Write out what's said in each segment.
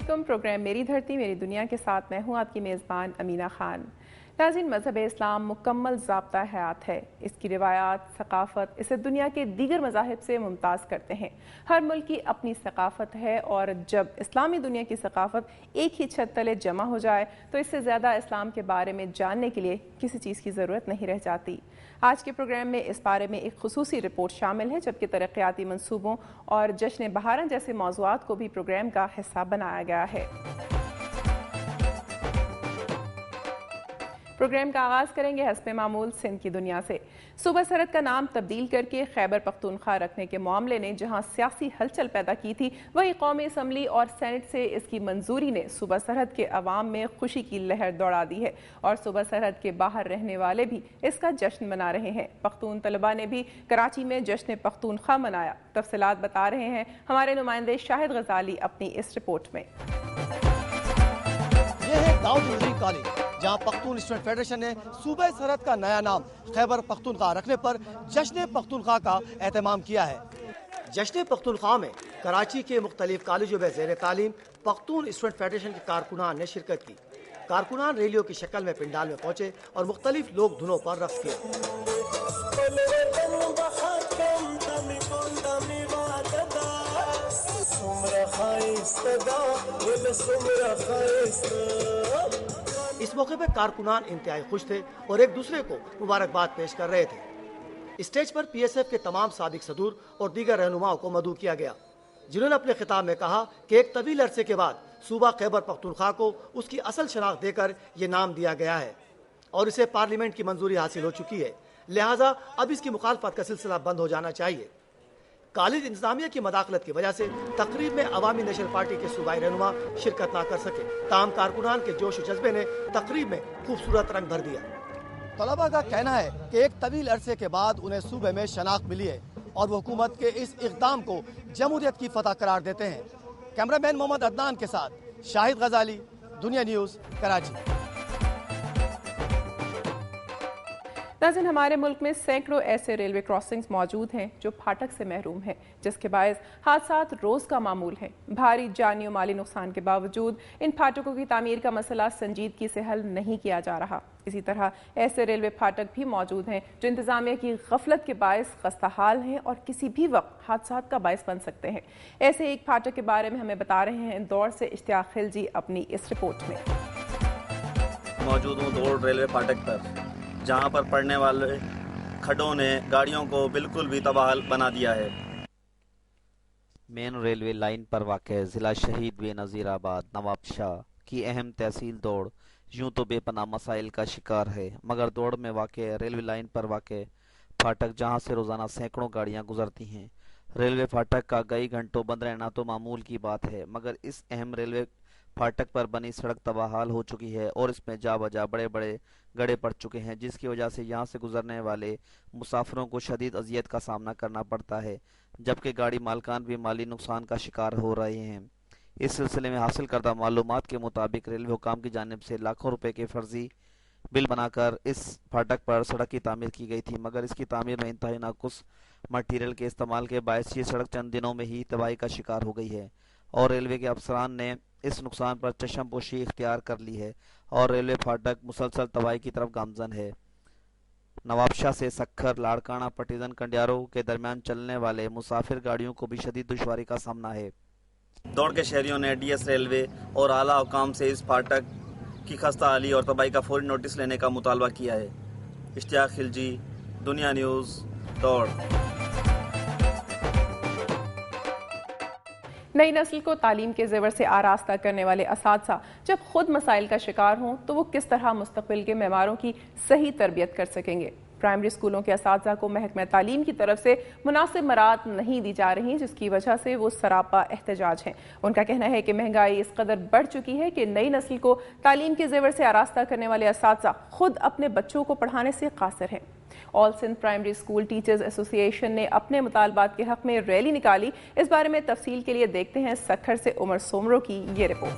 अस्सलामुअलैकुम। प्रोग्राम मेरी धरती मेरी दुनिया के साथ मैं हूँ आपकी मेज़बान अमीना खान। नाज़रीन, मज़हब इस्लाम मुकम्मल ज़ाब्ता हयात है। इसकी रिवायात, सकाफ़त इसे दुनिया के दीगर मज़ाहिब से मुमताज़ करते हैं। हर मुल्क की अपनी सकाफ़त है और जब इस्लामी दुनिया की सकाफ़त एक ही छत तले जमा हो जाए तो इससे ज़्यादा इस्लाम के बारे में जानने के लिए किसी चीज़ की ज़रूरत नहीं रह जाती। आज के प्रोग्राम में इस बारे में एक खुसूसी रिपोर्ट शामिल है, जबकि तरक्याती मंसूबों और जश्न बहारन जैसे मौज़ूआत को भी प्रोग्राम का हिस्सा बनाया गया है। प्रोग्राम का आगाज़ करेंगे हस्बे मामूल सिंध की दुनिया से। सूबा सरहद का नाम तब्दील करके खैबर पख्तूनख्वा रखने के मामले ने जहां सियासी हलचल पैदा की थी, वहीं कौमी असम्बली और सेनेट से इसकी मंजूरी ने सूबा सरहद के अवाम में खुशी की लहर दौड़ा दी है और सूबा सरहद के बाहर रहने वाले भी इसका जश्न मना रहे हैं। पख्तून तलबा ने भी कराची में जश्न पख्तूनख्वा मनाया। तफसीलात बता रहे हैं हमारे नुमाइंदे शाहिद गजाली अपनी इस रिपोर्ट में। यह है दाऊद इंजीनियरिंग कॉलेज, जहां पख्तून स्टूडेंट फेडरेशन ने सूबे सरहद का नया नाम खैबर पख्तूनख्वा रखने पर जश्न पख्तूनख्वा का एहतमाम किया है। जश्न पख्तूनख्वा में कराची के मुख्तलिफ कॉलेजों में ज़ेर तालीम पख्तून स्टूडेंट फेडरेशन के कारकुनान ने शिरकत की। कारकुनान रैलियों की शक्ल में पिंडाल में पहुंचे और मुख्तलिफ लोक धुनों पर रक्स किया। इस मौके पर कारकुनान इंतहाई खुश थे और एक दूसरे को मुबारकबाद पेश कर रहे थे। स्टेज पर PSF के तमाम साबिक सदूर और दीगर रहनुमाओं को मदऊ किया गया, जिन्होंने अपने खिताब में कहा कि एक तवील अरसे के बाद सूबा खैबर पख्तूनख्वा को उसकी असल शनाख्त देकर ये नाम दिया गया है और इसे पार्लियामेंट की मंजूरी हासिल हो चुकी है, लिहाजा अब इसकी मुखालफत का सिलसिला बंद हो जाना चाहिए। कॉलेज इंतजामिया की मदाखलत की वजह से तकरीब में अवामी नेशनल पार्टी के सूबाई रहनुमा शिरकत न कर सके। ताम कारकुनान के जोश और जज्बे ने तकरीब में खूबसूरत रंग भर दिया। तलबा का कहना है कि एक तवील अरसे के बाद उन्हें सूबे में शनाख्त मिली है और वो हुकूमत के इस इक़दाम को जमहूरियत की फतह करार देते हैं। कैमरामैन मोहम्मद अदनान के साथ शाहिद गजाली, दुनिया न्यूज़, कराची। नाज़रीन, हमारे मुल्क में सैकड़ों ऐसे रेलवे क्रॉसिंग्स मौजूद हैं जो फाटक से महरूम हैं, जिसके बायस हादसात रोज़ का मामूल हैं। भारी जानी और माली नुकसान के बावजूद इन फाटकों की तामीर का मसला संजीदगी से हल नहीं किया जा रहा। इसी तरह ऐसे रेलवे फाटक भी मौजूद हैं जो इंतजामिया की गफलत के बायस खस्ताहाल हैं और किसी भी वक्त हादसात का बायस बन सकते हैं। ऐसे एक फाटक के बारे में हमें बता रहे हैं दौड़ से इश्तियाक खिलजी अपनी इस रिपोर्ट में। मौजूद हूँ दौड़ रेलवे फाटक पर, जहां पर पड़ने वाले खड्डों ने गाड़ियों को बिल्कुल भी तबाह बना दिया है। मेन रेलवे लाइन पर वाक़ ज़िला शहीद बेनज़ीराबाद नवाबशाह की अहम तहसील दौड़ यूं तो बेपनाह मसाइल का शिकार है, मगर दौड़ में वाक़ रेलवे लाइन पर वाक़ फाटक, जहां से रोज़ाना सैकड़ों गाड़ियां गुजरती हैं, रेलवे फाटक का कई घंटों बंद रहना तो मामूल की बात है, मगर इस अहम रेलवे फाटक पर बनी सड़क तबाहाल हो चुकी है और इसमें जा बजा बड़े बड़े गड्ढे पड़ चुके हैं, जिसकी वजह से यहाँ से गुजरने वाले मुसाफिरों को शदीद अजियत का सामना करना पड़ता है, जबकि गाड़ी मालकान भी माली नुकसान का शिकार हो रहे हैं। इस सिलसिले में हासिल करदा मालूमात के मुताबिक रेलवे हुकाम की जानिब से लाखों रुपए के फर्जी बिल बनाकर इस फाटक पर सड़क की तामीर की गई थी, मगर इसकी तामीर में इंतहाई नाकुस मटीरियल के इस्तेमाल के बायस ये सड़क चंद दिनों में ही तबाही का शिकार हो गई है और रेलवे के अफसरान ने इस नुकसान पर चश्मपोशी इख्तियार कर ली है और रेलवे फाटक मुसलसल तबाही की तरफ गामजन है। नवाबशाह से सखर, लाड़काना, पटीजन, कंडियारों के दरमियान चलने वाले मुसाफिर गाड़ियों को भी शदीद दुश्वारी का सामना है। दौड़ के शहरियों ने DS रेलवे और आला हुकाम से इस फाटक की खस्ताहाली और तबाही का फौरी नोटिस लेने का मुतालबा किया है। इश्तियाक खिलजी, दुनिया न्यूज़, दौड़। नई नस्ल को तालीम के ज़ेवर से आरास्ता करने वाले असातिज़ा जब खुद मसाइल का शिकार हों तो वो किस तरह मुस्तक़बिल के मेमारों की सही तरबियत कर सकेंगे। प्राइमरी स्कूलों के असातिज़ा को महकमा तालीम की तरफ से मुनासिब मराहत नहीं दी जा रही, जिसकी वजह से वो सरापा एहतजाज हैं। उनका कहना है कि महंगाई इस कदर बढ़ चुकी है कि नई नस्ल को तालीम के ज़ेवर से आरास्ता करने वाले असातिज़ा खुद अपने बच्चों को पढ़ाने से कासिर हैं। All Sindh primary school teachers association ने अपने मुतालबात के हक में रैली निकाली। इस बारे में तफसील के लिए देखते हैं सखर से उमर सोमरो की ये रिपोर्ट।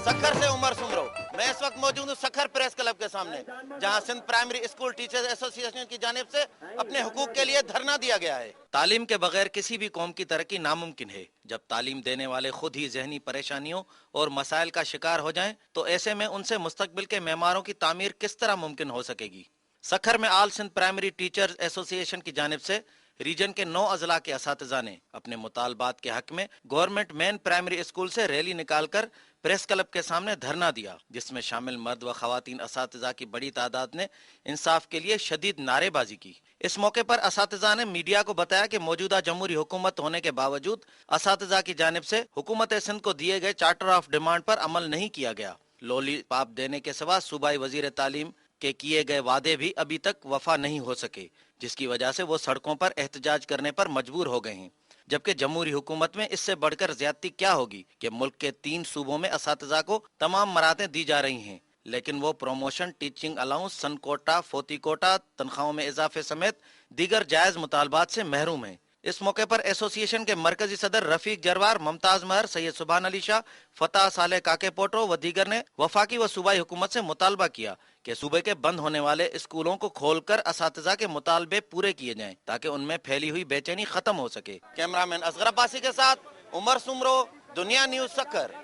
सखर से उमर सोमरो, मैं इस वक्त मौजूद हूँ न्यूज सखर प्रेस क्लब के सामने, जहां Sindh primary school teachers association की जानिब से अपने हुकूक के लिए धरना दिया गया है। तालीम के बगैर किसी भी कौम की तरक्की नामुमकिन है। जब तालीम देने वाले खुद ही जहनी परेशानियों और मसाइल का शिकार हो जाएं, तो ऐसे में उनसे मुस्तकबिल के मेमारों की तामीर किस तरह मुमकिन हो सकेगी। सखर में आल सिंध प्राइमरी टीचर्स एसोसिएशन की जानिब से रीजन के 9 अजला के असातिज़ा ने अपने मुतालबात के हक में गवर्नमेंट मेन प्राइमरी स्कूल से रैली निकालकर प्रेस क्लब के सामने धरना दिया, जिसमें शामिल मर्द व खवातीन असातिज़ा की बड़ी तादाद ने इंसाफ के लिए शदीद नारेबाजी की। इस मौके पर असातिज़ा ने मीडिया को बताया कि मौजूदा जमहूरी हुकूमत होने के बावजूद असातिज़ा की जानिब से हुकूमत सिंध को दिए गए चार्टर ऑफ डिमांड पर अमल नहीं किया गया। लॉलीपॉप देने के सिवा सूबाई वजीर तालीम के किए गए वादे भी अभी तक वफा नहीं हो सके, जिसकी वजह से वो सड़कों पर एहतजाज करने पर मजबूर हो गए हैं। जबकि जमहूरी हुकूमत में इससे बढ़कर ज्यादती क्या होगी कि मुल्क के 3 सूबों में असातिज़ा को तमाम मरातें दी जा रही हैं, लेकिन वो प्रमोशन, टीचिंग अलाउंस, सन कोटा, फोती कोटा, तनख्वाहों में इजाफे समेत दीगर जायज मुतालबात से महरूम हैं। इस मौके पर एसोसिएशन के मरकजी सदर रफीक जरवार, मुमताज महर, सैयद सुभान अली शाह, फतह साले काके पोटो व दीगर ने वफाकी व सूबाई हुकूमत से मुतालबा किया कि सूबे के बंद होने वाले स्कूलों को खोलकर असातिज़ा के मुतालबे पूरे किए जाएं, ताकि उनमें फैली हुई बेचैनी खत्म हो सके। कैमरामैन असगर अब्बासी के साथ उमर सुमरो, दुनिया न्यूज सकर।